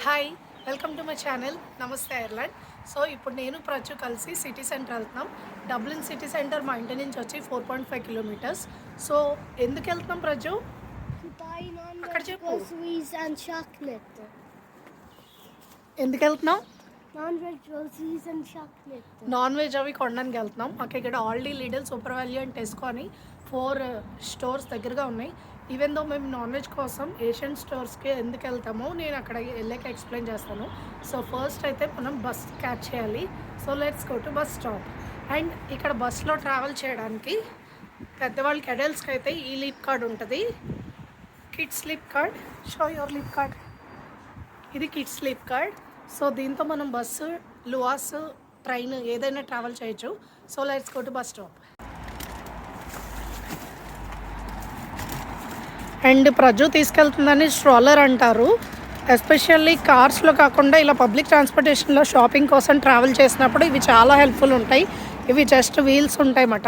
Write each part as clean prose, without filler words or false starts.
Hi, welcome to my channel. నమస్తే Ireland. So ఇప్పుడు నేను ప్రజు కలిసి సిటీ సెంటర్ వెళ్తున్నాం. డబ్లిన్ సిటీ సెంటర్ మా ఇంటి నుంచి వచ్చి 4.5 కిలోమీటర్స్. సో ఎందుకు వెళ్తున్నాం ప్రజు? అక్కడ చెప్పు. ఎందుకు వెళ్తున్నాం? నాన్ వెజ్ అవి కొనడానికి వెళ్తున్నాం. మాకు ఇక్కడ Aldi, Lidl, super value and Tesco అని 4 స్టోర్స్ దగ్గరగా ఉన్నాయి. ఈవెన్ దో మేము నాన్ వెజ్ కోసం ఏషియన్ స్టోర్స్కి ఎందుకు వెళ్తామో నేను అక్కడ వెళ్ళాక ఎక్స్ప్లెయిన్ చేస్తాను. సో ఫస్ట్ అయితే మనం బస్ క్యాచ్ చేయాలి. So let's go to bus stop. And ఇక్కడ బస్లో ట్రావెల్ చేయడానికి పెద్దవాళ్ళకి, అడల్ట్స్కి అయితే ఈ లీప్ కార్డ్ ఉంటుంది. Kids Leap card, show your Leap card. ఇది కిడ్స్ లీప్ కార్డ్. సో దీంతో మనం బస్సు, లువాస్, ట్రైన్ ఏదైనా ట్రావెల్ చేయొచ్చు. So let's go to bus stop. And Praju తీసుకెళ్తుందని స్ట్రాలర్ అంటారు. ఎస్పెషల్లీ కార్స్లో కాకుండా ఇలా పబ్లిక్ ట్రాన్స్పోర్టేషన్లో షాపింగ్ కోసం ట్రావెల్ చేసినప్పుడు ఇవి చాలా హెల్ప్ఫుల్ ఉంటాయి. ఇవి జస్ట్ వీల్స్ ఉంటాయన్నమాట.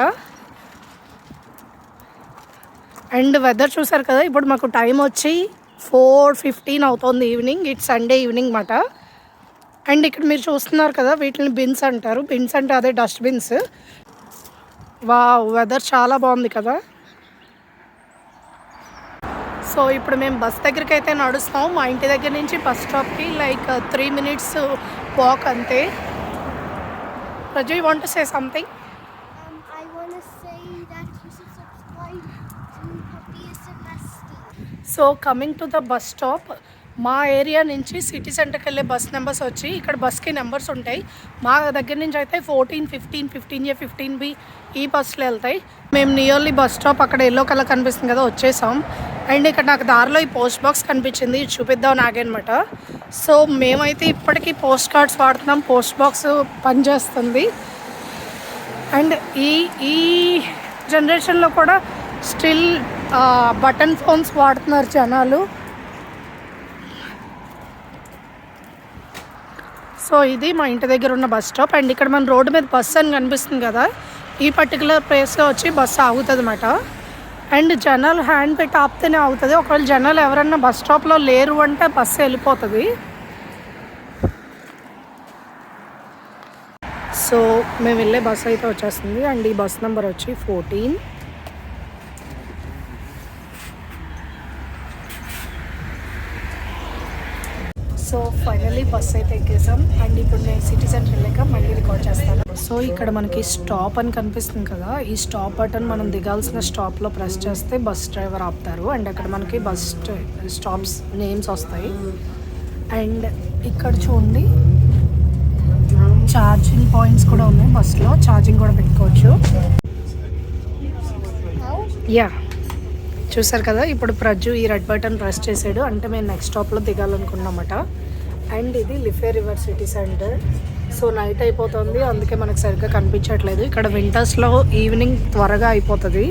అండ్ వెదర్ చూసారు కదా, ఇప్పుడు మాకు టైం వచ్చి 4:15 అవుతుంది ఈవినింగ్. ఇట్స్ సండే ఈవినింగ్ అన్నమాట. అండ్ ఇక్కడ మీరు చూస్తున్నారు కదా, వీటిని బిన్స్ అంటారు. బిన్స్ అంటే అదే డస్ట్బిన్స్. వావ్, వెదర్ చాలా బాగుంది కదా. సో ఇప్పుడు మేము బస్ దగ్గరికి అయితే నడుస్తాం. మా ఇంటి దగ్గర నుంచి బస్ స్టాప్కి లైక్ 3 minutes వాక్ అంతే. Praju, you want to say something? I want to say that you should subscribe to Happy Semester. So coming to the bus stop, మా ఏరియా నుంచి సిటీ సెంటర్కి వెళ్ళే బస్ నెంబర్స్ వచ్చి ఇక్కడ బస్కి నెంబర్స్ ఉంటాయి. మా దగ్గర నుంచి అయితే 14, 15, 15A, 15B ఈ బస్సులు వెళ్తాయి. మేము నియర్లీ బస్ స్టాప్, అక్కడ ఎల్లో కలర్ కనిపిస్తుంది కదా, వచ్చేసాం. అండ్ ఇక్కడ నాకు దారిలో ఈ పోస్ట్ బాక్స్ కనిపించింది, చూపిద్దాం నాగనమాట. సో మేమైతే ఇప్పటికీ పోస్ట్ కార్డ్స్ వాడుతున్నాం. పోస్ట్ బాక్స్ పనిచేస్తుంది. అండ్ ఈ జనరేషన్లో కూడా స్టిల్ బటన్ ఫోన్స్ వాడుతున్నారు జనాలు. సో ఇది మా ఇంటి దగ్గర ఉన్న బస్ స్టాప్. అండ్ ఇక్కడ మన రోడ్డు మీద బస్సు అని కనిపిస్తుంది కదా, ఈ పర్టికులర్ ప్లేస్లో వచ్చి బస్సు ఆగుతుంది అన్నమాట. అండ్ జనాలు హ్యాండ్ పెట్టి ఆపితేనే ఆగుతుంది. ఒకవేళ జనాలు ఎవరన్నా బస్ స్టాప్లో లేరు అంటే బస్సు వెళ్ళిపోతుంది. సో మేము వెళ్ళే బస్సు అయితే వచ్చేస్తుంది. అండ్ ఈ బస్ నెంబర్ వచ్చి 14. సో ఫైనల్లీ బస్ అయితే ఎక్కేసాం. అండ్ ఇప్పుడు నేను సిటీ సెంటర్ వెళ్ళాక మళ్ళీ రికార్డ్ చేస్తాను. సో ఇక్కడ మనకి స్టాప్ అని కనిపిస్తుంది కదా, ఈ స్టాప్ బటన్ మనం దిగాల్సిన స్టాప్లో ప్రెస్ చేస్తే బస్ డ్రైవర్ ఆపుతారు. అండ్ అక్కడ మనకి బస్ స్టాప్స్ నేమ్స్ వస్తాయి. అండ్ ఇక్కడ చూడండి, ఛార్జింగ్ పాయింట్స్ కూడా ఉన్నాయి. బస్లో ఛార్జింగ్ కూడా పెట్టుకోవచ్చు. యా, చూసారు కదా, ఇప్పుడు ప్రజు ఈ రెడ్ బటన్ ప్రెస్ చేసాడు అంటే మేము నెక్స్ట్ స్టాప్లో దిగాలనుకున్నామట. అండ్ ఇది Liffey river city centre. So night అయిపోతుంది, అందుకే మనకు సరిగ్గా కనిపించట్లేదు. ఇక్కడ వింటర్స్లో ఈవినింగ్ త్వరగా అయిపోతుంది.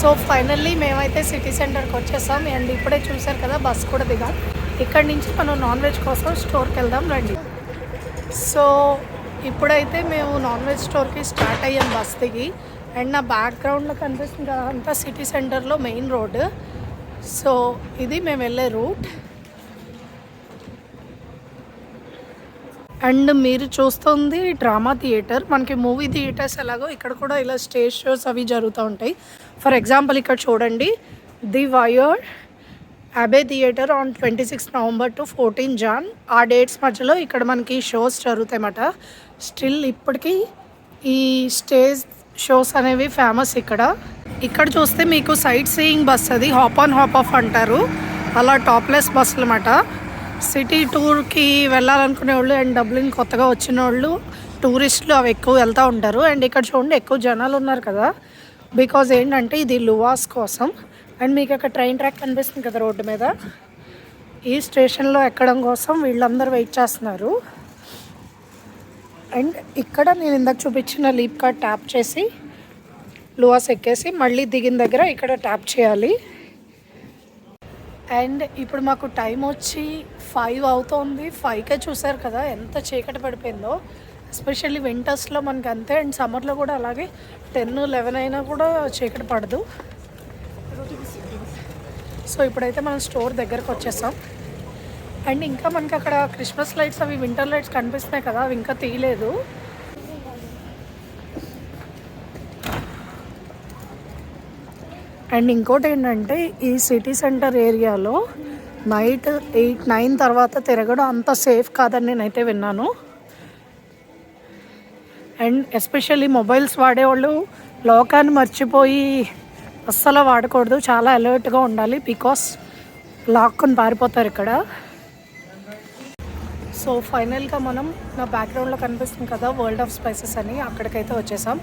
సో ఫైనల్లీ మేమైతే సిటీ సెంటర్కి వచ్చేసాం. అండ్ ఇప్పుడే చూసారు కదా, బస్ కూడా దిగాం. ఇక్కడి నుంచి మనం నాన్ వెజ్ కోసం స్టోర్కి వెళ్దాం రండి. సో ఇప్పుడైతే మేము నాన్ వెజ్ స్టోర్కి స్టార్ట్ అయ్యాం బస్ దిగి. అండ్ నా బ్యాక్గ్రౌండ్లో కనిపిస్తుంది కదా, అంతా సిటీ సెంటర్లో మెయిన్ రోడ్. సో ఇది మేము వెళ్ళే రూట్. అండ్ మీరు చూస్తుంది డ్రామా థియేటర్. మనకి మూవీ థియేటర్స్ ఎలాగో ఇక్కడ కూడా ఇలా స్టేజ్ షోస్ అవి జరుగుతూ ఉంటాయి. ఫర్ ఎగ్జాంపుల్ ఇక్కడ చూడండి, the wire Abe theatre on 26 November to 14 Jan. ఆ డేట్స్ మధ్యలో ఇక్కడ మనకి షోస్ జరుగుతాయన్నమాట. స్టిల్ ఇప్పటికీ ఈ స్టేజ్ షోస్ అనేవి ఫేమస్ ఇక్కడ. ఇక్కడ చూస్తే మీకు సైట్ సీయింగ్ బస్, అది హాప్ ఆన్ హాప్ ఆఫ్ అంటారు. అలా టాప్లెస్ బస్సులు అన్నమాట. సిటీ టూర్కి వెళ్ళాలనుకునే వాళ్ళు అండ్ డబ్లిన్ కొత్తగా వచ్చిన వాళ్ళు, టూరిస్టులు అవి ఎక్కువ వెళ్తూ ఉంటారు. అండ్ ఇక్కడ చూడండి, ఎక్కువ జనాలు ఉన్నారు కదా, బికాజ్ ఏంటంటే ఇది లువాస్ కోసం. అండ్ మీకు అక్కడ ట్రైన్ ట్రాక్ కనిపిస్తుంది కదా రోడ్డు మీద, ఈ స్టేషన్లో ఎక్కడం కోసం వీళ్ళందరూ వెయిట్ చేస్తున్నారు. అండ్ ఇక్కడ నేను ఇందాక చూపించిన లీప్ కార్డ్ ట్యాప్ చేసి లువాస్ ఎక్కేసి మళ్ళీ దిగిన దగ్గర ఇక్కడ ట్యాప్ చేయాలి. అండ్ ఇప్పుడు మాకు టైం వచ్చి 5 అవుతుంది. 5కే చూసారు కదా ఎంత చీకటి పడిపోయిందో. ఎస్పెషల్లీ వింటర్స్లో మనకి అంతే, అండ్ సమ్మర్లో కూడా అలాగే 10-11 అయినా కూడా చీకటి పడదు. సో ఇప్పుడైతే మనం స్టోర్ దగ్గరకు వచ్చేసాం. అండ్ ఇంకా మనకి అక్కడ క్రిస్మస్ లైట్స్ అవి వింటర్ లైట్స్ కనిపిస్తున్నాయి కదా, అవి ఇంకా తీయలేదు. అండ్ ఇంకోటి ఏంటంటే ఈ సిటీ సెంటర్ ఏరియాలో నైట్ 8-9 తర్వాత తిరగడం అంత సేఫ్ కాదని నేనైతే విన్నాను. అండ్ ఎస్పెషల్లీ మొబైల్స్ వాడేవాళ్ళు లోకాన్ని మర్చిపోయి అస్సలు వాడకూడదు, చాలా అలర్ట్గా ఉండాలి, బికాస్ లాక్కొని పారిపోతారు ఇక్కడ. సో ఫైనల్గా మనం నా బ్యాక్గ్రౌండ్లో కనిపిస్తుంది కదా వరల్డ్ ఆఫ్ స్పైసెస్ అని, అక్కడికైతే వచ్చేసాం.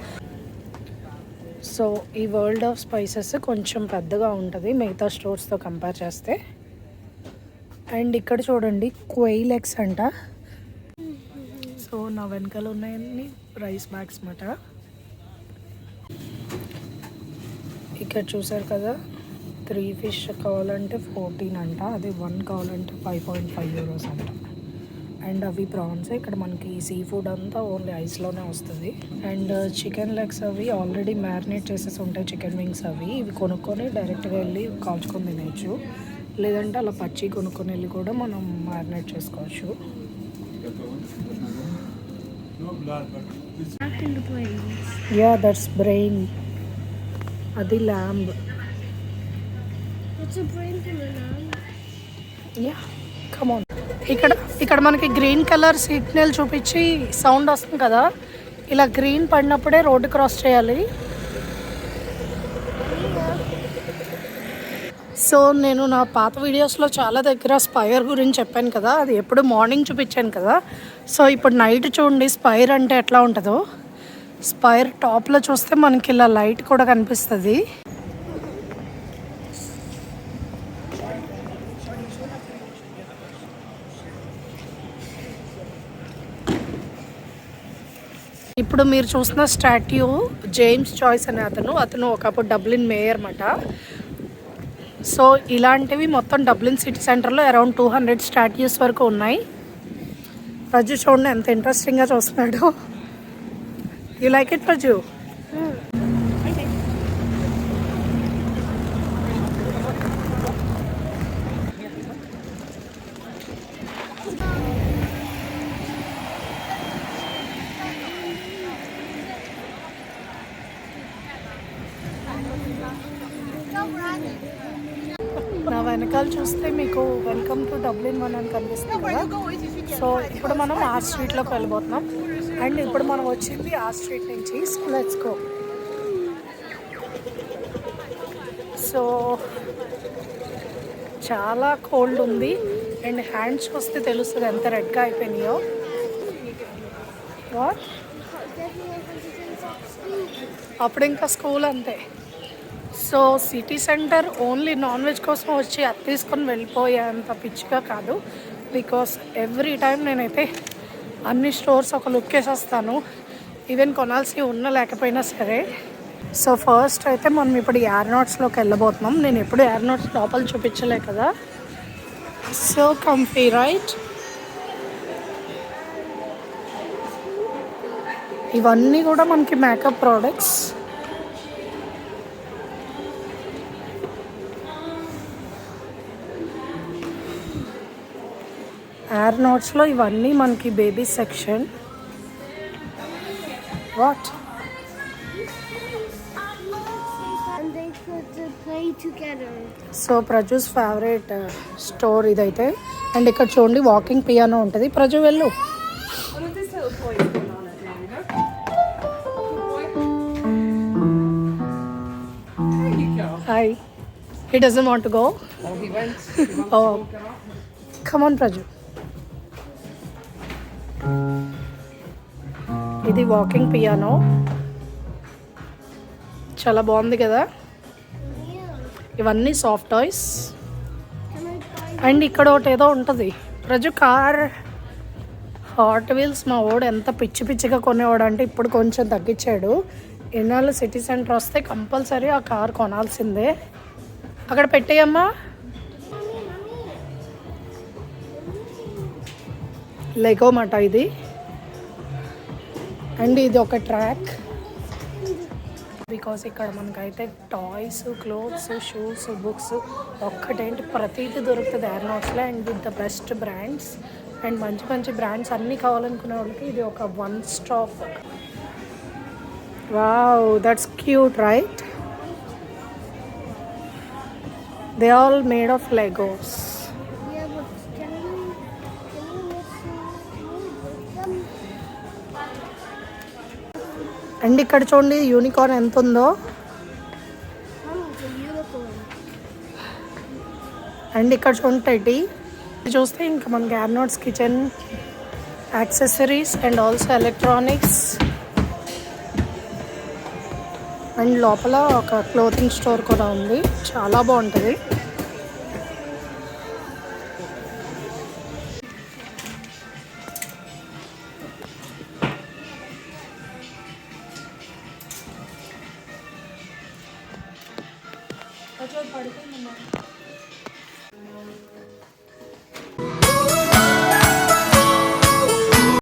సో ఈ వరల్డ్ ఆఫ్ స్పైసెస్ కొంచెం పెద్దగా ఉంటుంది మిగతా స్టోర్స్తో కంపేర్ చేస్తే. అండ్ ఇక్కడ చూడండి క్వెయిల్ ఎగ్స్ అంట. సో నా వెనకాల ఉన్నాయన్నీ రైస్ బ్యాగ్స్ అన్నమాట. ఇక్కడ చూసారు కదా 3 ఫిష్ కావాలంటే 14 అంట, అదే 1 కావాలంటే 5.5 euros అంట. అండ్ అవి ప్రాన్స్. ఇక్కడ మనకి సీ ఫుడ్ అంతా ఓన్లీ ఐస్లోనే వస్తుంది. అండ్ చికెన్ లెగ్స్ అవి ఆల్రెడీ మ్యారినేట్ చేసేసి ఉంటాయి, చికెన్ వింగ్స్ అవి. ఇవి కొనుక్కొని డైరెక్ట్గా వెళ్ళి కాల్చుకొని తినేయచ్చు, లేదంటే అలా పచ్చి కొనుక్కొని వెళ్ళి కూడా మనం మ్యారినేట్ చేసుకోవచ్చు. యా దట్స్ బ్రెయిన్, అది ల్యాంబ్. Yeah come on. ఇక్కడ మనకి గ్రీన్ కలర్ సిగ్నల్ చూపించి సౌండ్ వస్తుంది కదా, ఇలా గ్రీన్ పడినప్పుడే రోడ్డు క్రాస్ చేయాలి. సో నేను నా పాత వీడియోస్లో చాలా దగ్గర స్పైర్ గురించి చెప్పాను కదా, అది ఎప్పుడు మార్నింగ్ చూపించాను కదా. సో ఇప్పుడు నైట్ చూడండి స్పైర్ అంటే ఎట్లా ఉంటుందో. స్పైర్ టాప్లో చూస్తే మనకి ఇలా లైట్ కూడా కనిపిస్తుంది. ఇప్పుడు మీరు చూసిన స్టాట్యూ జేమ్స్ చాయిస్ అనే అతను ఒకప్పుడు డబ్లిన్ మేయర్ అన్నమాట. సో ఇలాంటివి మొత్తం డబ్లిన్ సిటీ సెంటర్లో అరౌండ్ 200 స్టాట్యూస్ వరకు ఉన్నాయి. ప్రజు చూడండి ఎంత ఇంట్రెస్టింగ్గా చూస్తున్నాడు. You like it Praju? నా వెనకాల చూస్తే మీకు వెల్కమ్ టు డబ్లిన్ వన్ అని కనిపిస్తుంది కదా. సో ఇప్పుడు మనం ఆ స్ట్రీట్లోకి వెళ్ళిపోతున్నాం. అండ్ ఇప్పుడు మనం వచ్చింది ఆ స్ట్రీట్ నుంచి. So let's go. సో చాలా కోల్డ్ ఉంది అండ్ హ్యాండ్స్ వస్తే తెలుస్తుంది ఎంత రెడ్గా అయిపోయినాయో. వాట్? అప్పుడు ఇంకా స్కూల్ అంతే. So city centre only non veg కోసం వచ్చి అది తీసుకొని వెళ్ళిపోయేంత పిచ్చిగా కాదు, బికాస్ ఎవ్రీ టైం నేనైతే అన్ని స్టోర్స్ ఒక లుక్ వేసేస్తాను, ఈవెన్ కొనాల్సి ఉన్న లేకపోయినా సరే. సో ఫస్ట్ అయితే మనం ఇప్పుడు ఆర్నాట్స్లోకి వెళ్ళబోతున్నాం. నేను ఎప్పుడు ఆర్నాట్స్ లోపల చూపించలే కదా. So comfy right. ఇవన్నీ కూడా మనకి మేకప్ ప్రోడక్ట్స్. ఆర్నాట్స్లో ఇవన్నీ మనకి baby section. What? So Praju's favourite store ఇదైతే. అండ్ ఇక్కడ చూడండి వాకింగ్ పియానో ఉంటుంది. ప్రజు వెళ్ళు. Hi. He doesn't want to go. Oh, he went. Oh, come on, Praju. ఇది వాకింగ్ పియానో, చాలా బాగుంది కదా. ఇవన్నీ సాఫ్ట్ టాయ్స్. అండ్ ఇక్కడ ఒకటి ఏదో ఉంటుంది ప్రజు, కార్ హాట్ వీల్స్. మా వాడు ఎంత పిచ్చి పిచ్చిగా కొనేవాడు అంటే ఇప్పుడు కొంచెం తగ్గించాడు. ఎన్నాళ్ళు సిటీ సెంటర్ వస్తే కంపల్సరీ ఆ కార్ కొనాల్సిందే. అక్కడ పెట్టేయమ్మా. లెగో మాట ఇది. అండ్ ఇది ఒక ట్రాక్ బికాస్ ఇక్కడ మనకైతే టాయ్స్, క్లోత్స్, షూస్, బుక్స్ ఒక్కటేంటి ప్రతిదీ దొరుకుతుంది ఆర్నాట్స్లో. And with the best brands and మంచి మంచి బ్రాండ్స్ అన్నీ కావాలనుకునే వాళ్ళకి ఇది ఒక one stop. Wow, that's cute right. They all made of Legos. Yeah, but can you with them? And ఇక్కడ చూడండి యూనికార్న్ ఎంత ఉందో. It's a unicorn. అండ్ ఇక్కడ చూడండి టెడ్డీ. ఇది చూస్తే ఇంకా మనకి Arnotts kitchen accessories and also electronics. And లోపల ఒక క్లోతింగ్ స్టోర్ కూడా ఉంది, చాలా బాగుంటుంది. పడుకుందమ్మా.